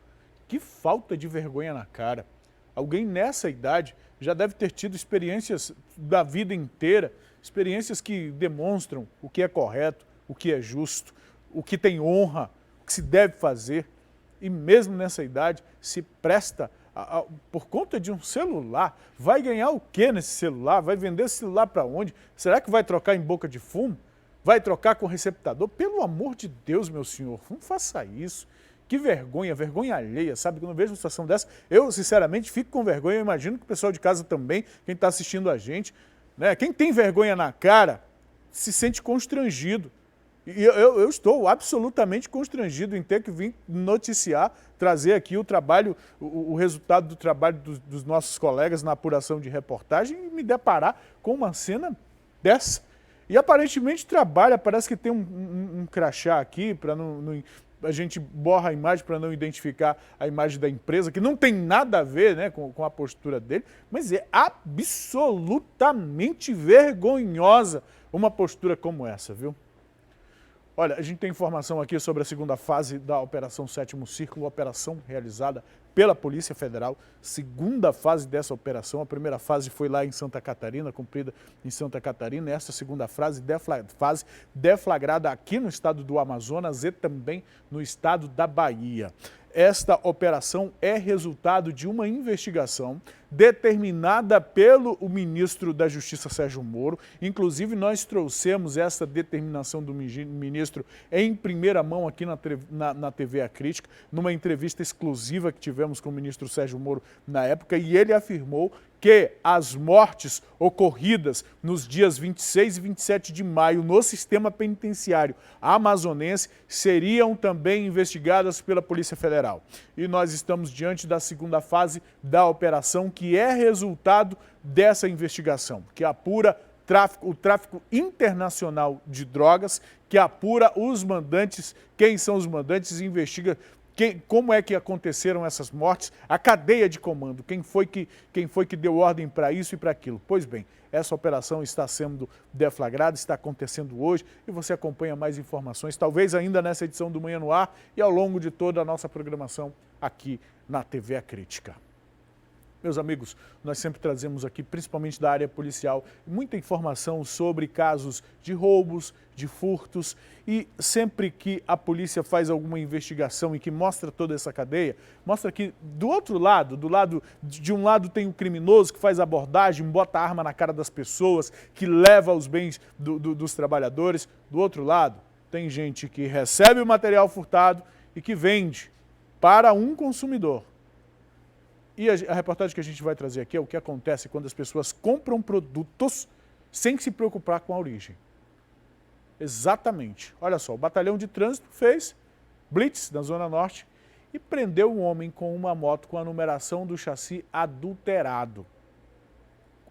Que falta de vergonha na cara. Alguém nessa idade já deve ter tido experiências da vida inteira, experiências que demonstram o que é correto, o que é justo, o que tem honra, o que se deve fazer. E mesmo nessa idade se presta, por conta de um celular. Vai ganhar o que nesse celular? Vai vender esse celular para onde? Será que vai trocar em boca de fumo? Vai trocar com receptador? Pelo amor de Deus, meu senhor, não faça isso. Que vergonha, vergonha alheia, sabe? Quando eu vejo uma situação dessa, eu sinceramente fico com vergonha. Eu imagino que o pessoal de casa também, quem está assistindo a gente, né? Quem tem vergonha na cara se sente constrangido. E eu estou absolutamente constrangido em ter que vir noticiar, trazer aqui o trabalho, o resultado do trabalho dos nossos colegas na apuração de reportagem e me deparar com uma cena dessa. E aparentemente trabalha, parece que tem um crachá aqui, para a gente borra a imagem para não identificar a imagem da empresa, que não tem nada a ver, né, com a postura dele, mas é absolutamente vergonhosa uma postura como essa, viu? Olha, a gente tem informação aqui sobre a segunda fase da Operação Sétimo Círculo, operação realizada pela Polícia Federal. Segunda fase dessa operação, a primeira fase foi lá em Santa Catarina, cumprida em Santa Catarina, e essa segunda fase deflagrada aqui no estado do Amazonas e também no estado da Bahia. Esta operação é resultado de uma investigação determinada pelo ministro da Justiça, Sérgio Moro. Inclusive, nós trouxemos essa determinação do ministro em primeira mão aqui na TV A Crítica, numa entrevista exclusiva que tivemos com o ministro Sérgio Moro na época, e ele afirmou que as mortes ocorridas nos dias 26 e 27 de maio no sistema penitenciário amazonense seriam também investigadas pela Polícia Federal. E nós estamos diante da segunda fase da operação, que é resultado dessa investigação, que apura o tráfico internacional de drogas, que apura os mandantes, quem são os mandantes, e investiga como é que aconteceram essas mortes, a cadeia de comando, quem foi que deu ordem para isso e para aquilo. Pois bem, essa operação está sendo deflagrada, está acontecendo hoje, e você acompanha mais informações, talvez ainda nessa edição do Manhã no Ar e ao longo de toda a nossa programação aqui na TV A Crítica. Meus amigos, nós sempre trazemos aqui, principalmente da área policial, muita informação sobre casos de roubos, de furtos, e sempre que a polícia faz alguma investigação e que mostra toda essa cadeia, mostra que do outro lado, de um lado tem o criminoso que faz abordagem, bota a arma na cara das pessoas, que leva os bens dos trabalhadores, do outro lado tem gente que recebe o material furtado e que vende para um consumidor. E a reportagem que a gente vai trazer aqui é o que acontece quando as pessoas compram produtos sem se preocupar com a origem. Exatamente. Olha só, o batalhão de trânsito fez blitz na Zona Norte e prendeu um homem com uma moto com a numeração do chassi adulterado.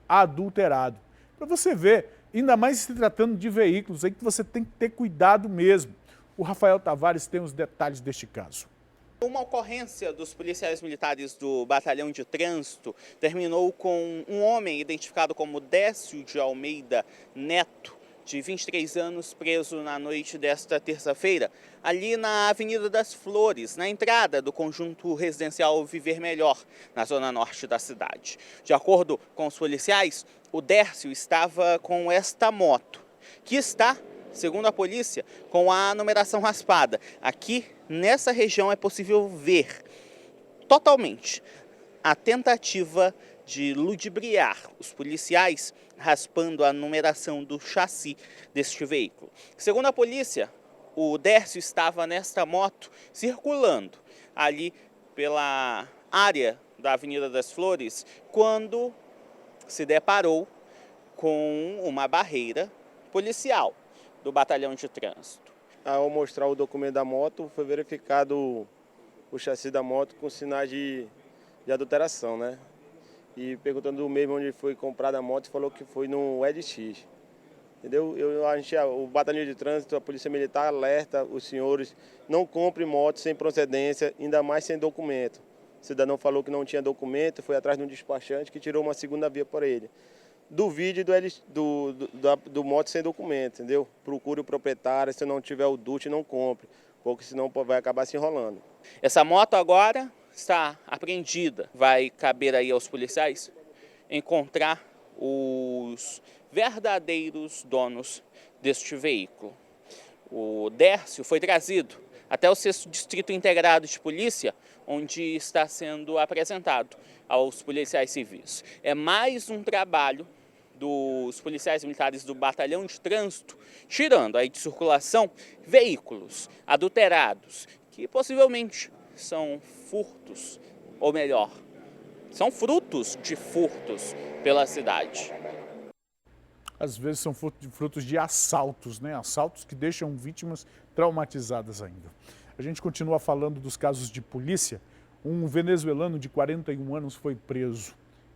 Adulterado. Para você ver, ainda mais se tratando de veículos, aí que você tem que ter cuidado mesmo. O Rafael Tavares tem os detalhes deste caso. Uma ocorrência dos policiais militares do Batalhão de Trânsito terminou com um homem identificado como Décio de Almeida Neto, de 23 anos, preso na noite desta terça-feira, ali na Avenida das Flores, na entrada do conjunto residencial Viver Melhor, na zona norte da cidade. De acordo com os policiais, o Décio estava com esta moto, que está, segundo a polícia, com a numeração raspada. Aqui, nessa região, é possível ver totalmente a tentativa de ludibriar os policiais raspando a numeração do chassi deste veículo. Segundo a polícia, o Décio estava nesta moto circulando ali pela área da Avenida das Flores quando se deparou com uma barreira policial do Batalhão de Trânsito. Ao mostrar o documento da moto, foi verificado o chassi da moto com sinais de adulteração, né? E perguntando mesmo onde foi comprada a moto, falou que foi no EDX. Entendeu? O Batalhão de Trânsito, a Polícia Militar alerta os senhores, não compre moto sem procedência, ainda mais sem documento. O cidadão falou que não tinha documento, foi atrás de um despachante que tirou uma segunda via por ele. Duvide do moto sem documento, entendeu? Procure o proprietário, se não tiver o DUT, não compre, porque senão vai acabar se enrolando. Essa moto agora está apreendida. Vai caber aí aos policiais encontrar os verdadeiros donos deste veículo. O Dércio foi trazido até o 6º Distrito Integrado de Polícia, onde está sendo apresentado aos policiais civis. É mais um trabalho dos policiais militares do Batalhão de Trânsito, tirando aí de circulação veículos adulterados, que possivelmente são furtos, ou melhor, são frutos de furtos pela cidade. Às vezes são frutos de assaltos, né? Assaltos que deixam vítimas traumatizadas ainda. A gente continua falando dos casos de polícia. Um venezuelano de 41 anos foi preso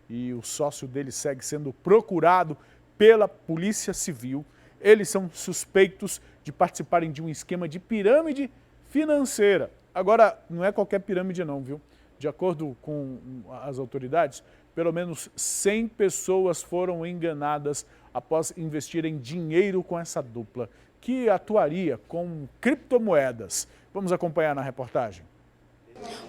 e o sócio dele segue sendo procurado pela Polícia Civil. Eles são suspeitos de participarem de um esquema de pirâmide financeira. Agora, não é qualquer pirâmide não, viu? De acordo com as autoridades, pelo menos 100 pessoas foram enganadas após investirem dinheiro com essa dupla, que atuaria com criptomoedas. Vamos acompanhar na reportagem.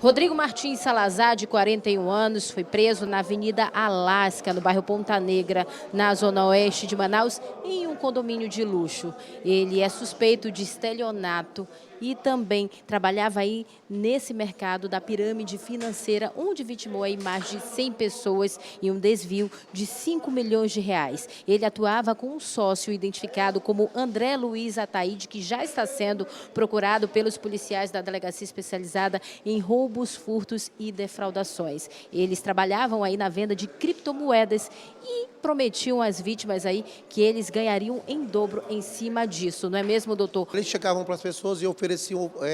Rodrigo Martins Salazar, de 41 anos, foi preso na Avenida Alasca, no bairro Ponta Negra, na zona oeste de Manaus, em um condomínio de luxo. Ele é suspeito de estelionato e também trabalhava aí nesse mercado da pirâmide financeira, onde vitimou aí mais de 100 pessoas em um desvio de 5 milhões de reais. Ele atuava com um sócio identificado como André Luiz Ataíde, que já está sendo procurado pelos policiais da Delegacia Especializada em Roubos, Furtos e Defraudações. Eles trabalhavam aí na venda de criptomoedas e prometiam às vítimas aí que eles ganhariam em dobro em cima disso, não é mesmo, doutor? Eles chegavam para as pessoas e ofereciam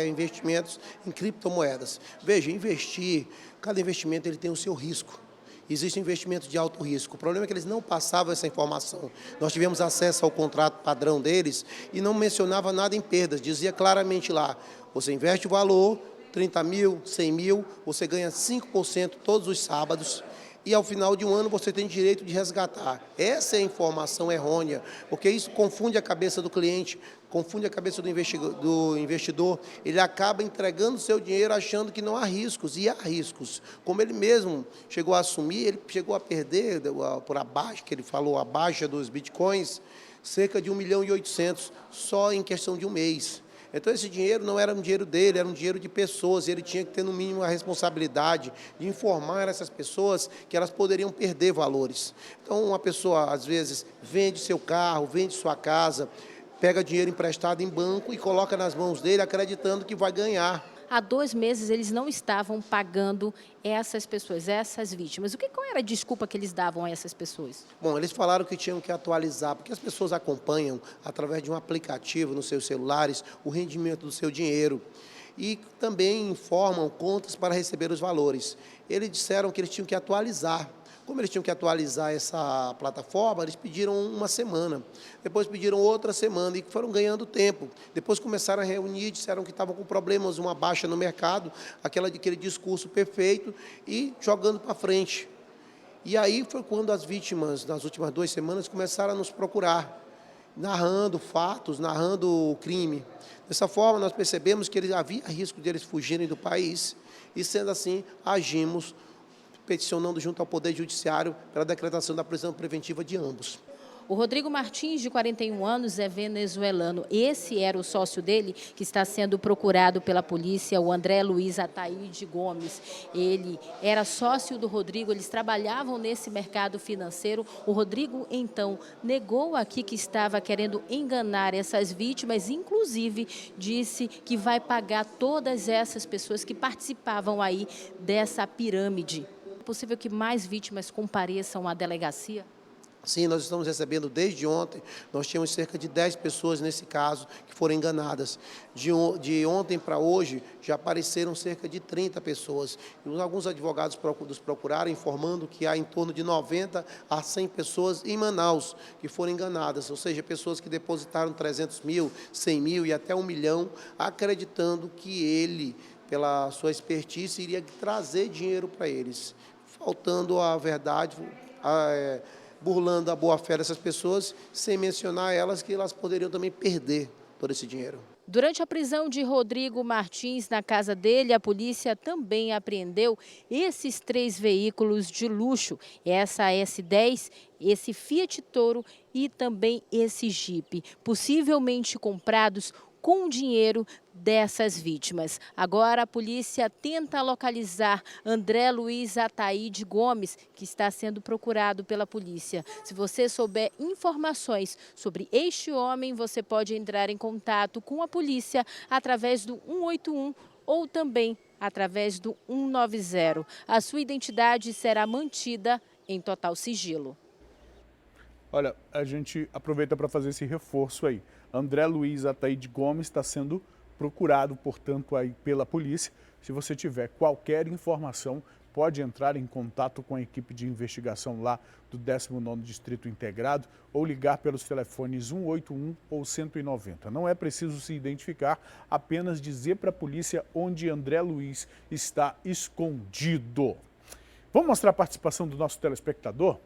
investimentos em criptomoedas. Veja, cada investimento ele tem o seu risco. Existem investimentos de alto risco. O problema é que eles não passavam essa informação. Nós tivemos acesso ao contrato padrão deles e não mencionava nada em perdas. Dizia claramente lá, você investe o valor, 30 mil, 100 mil, você ganha 5% todos os sábados. E ao final de um ano você tem direito de resgatar. Essa é a informação errônea, porque isso confunde a cabeça do cliente, confunde a cabeça do investidor. Ele acaba entregando seu dinheiro achando que não há riscos, e há riscos. Como ele mesmo chegou a assumir, ele chegou a perder, por abaixo, que ele falou, a baixa dos bitcoins, cerca de 1.800.000 só em questão de um mês. Então, esse dinheiro não era um dinheiro dele, era um dinheiro de pessoas. Ele tinha que ter, no mínimo, a responsabilidade de informar essas pessoas que elas poderiam perder valores. Então, uma pessoa, às vezes, vende seu carro, vende sua casa, pega dinheiro emprestado em banco e coloca nas mãos dele, acreditando que vai ganhar. Há 2 meses eles não estavam pagando essas pessoas, essas vítimas. Qual era a desculpa que eles davam a essas pessoas? Bom, eles falaram que tinham que atualizar, porque as pessoas acompanham, através de um aplicativo nos seus celulares, o rendimento do seu dinheiro. E também informam contas para receber os valores. Eles disseram que eles tinham que atualizar. Como eles tinham que atualizar essa plataforma, eles pediram uma semana. Depois pediram outra semana e foram ganhando tempo. Depois começaram a reunir, disseram que estavam com problemas, uma baixa no mercado, aquele discurso perfeito e jogando para frente. E aí foi quando as vítimas, nas últimas 2 semanas, começaram a nos procurar, narrando fatos, narrando o crime. Dessa forma, nós percebemos que havia risco de eles fugirem do país e, sendo assim, agimos peticionando junto ao Poder Judiciário pela decretação da prisão preventiva de ambos. O Rodrigo Martins, de 41 anos, é venezuelano. Esse era o sócio dele que está sendo procurado pela polícia, o André Luiz Ataíde Gomes. Ele era sócio do Rodrigo, eles trabalhavam nesse mercado financeiro. O Rodrigo, então, negou aqui que estava querendo enganar essas vítimas, inclusive disse que vai pagar todas essas pessoas que participavam aí dessa pirâmide. É possível que mais vítimas compareçam à delegacia? Sim, nós estamos recebendo desde ontem, nós tínhamos cerca de 10 pessoas nesse caso que foram enganadas. De ontem para hoje, já apareceram cerca de 30 pessoas. E alguns advogados nos procuraram informando que há em torno de 90 a 100 pessoas em Manaus que foram enganadas, ou seja, pessoas que depositaram 300 mil, 100 mil e até 1 milhão, acreditando que ele, pela sua expertise, iria trazer dinheiro para eles, faltando a verdade, burlando a boa-fé dessas pessoas, sem mencionar elas que elas poderiam também perder todo esse dinheiro. Durante a prisão de Rodrigo Martins na casa dele, a polícia também apreendeu esses 3 veículos de luxo, essa S10, esse Fiat Toro e também esse Jeep, possivelmente comprados com o dinheiro dessas vítimas. Agora a polícia tenta localizar André Luiz Ataíde Gomes, que está sendo procurado pela polícia. Se você souber informações sobre este homem, você pode entrar em contato com a polícia através do 181 ou também através do 190. A sua identidade será mantida em total sigilo. Olha, a gente aproveita para fazer esse reforço aí. André Luiz Ataíde Gomes está sendo procurado, portanto, aí pela polícia. Se você tiver qualquer informação, pode entrar em contato com a equipe de investigação lá do 19º Distrito Integrado ou ligar pelos telefones 181 ou 190. Não é preciso se identificar, apenas dizer para a polícia onde André Luiz está escondido. Vamos mostrar a participação do nosso telespectador?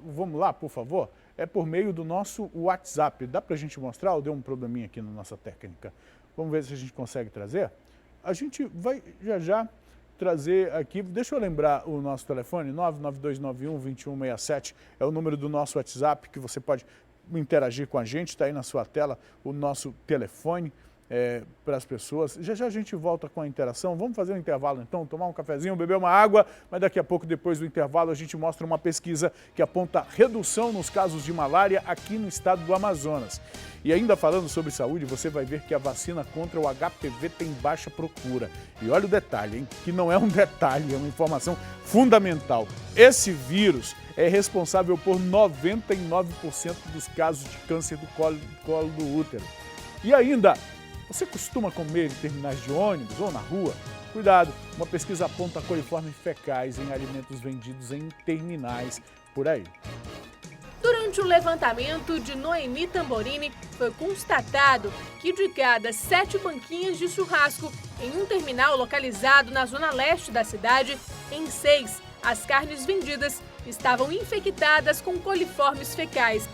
Vamos lá, por favor? É por meio do nosso WhatsApp. Dá para a gente mostrar ou deu um probleminha aqui na nossa técnica? Vamos ver se a gente consegue trazer? A gente vai já trazer aqui, deixa eu lembrar o nosso telefone, 99291-2167, é o número do nosso WhatsApp, que você pode interagir com a gente, está aí na sua tela o nosso telefone para as pessoas. Já a gente volta com a interação, vamos fazer um intervalo então, tomar um cafezinho, beber uma água, mas daqui a pouco, depois do intervalo, a gente mostra uma pesquisa que aponta redução nos casos de malária aqui no estado do Amazonas. E ainda falando sobre saúde, você vai ver que a vacina contra o HPV tem baixa procura. E olha o detalhe, hein? Que não é um detalhe, é uma informação fundamental. Esse vírus é responsável por 99% dos casos de câncer do colo do útero. E ainda, você costuma comer em terminais de ônibus ou na rua? Cuidado, uma pesquisa aponta coliformes fecais em alimentos vendidos em terminais por aí. Durante o levantamento de Noemi Tamborini, foi constatado que de cada 7 banquinhas de churrasco em um terminal localizado na zona leste da cidade, em 6, as carnes vendidas estavam infectadas com coliformes fecais.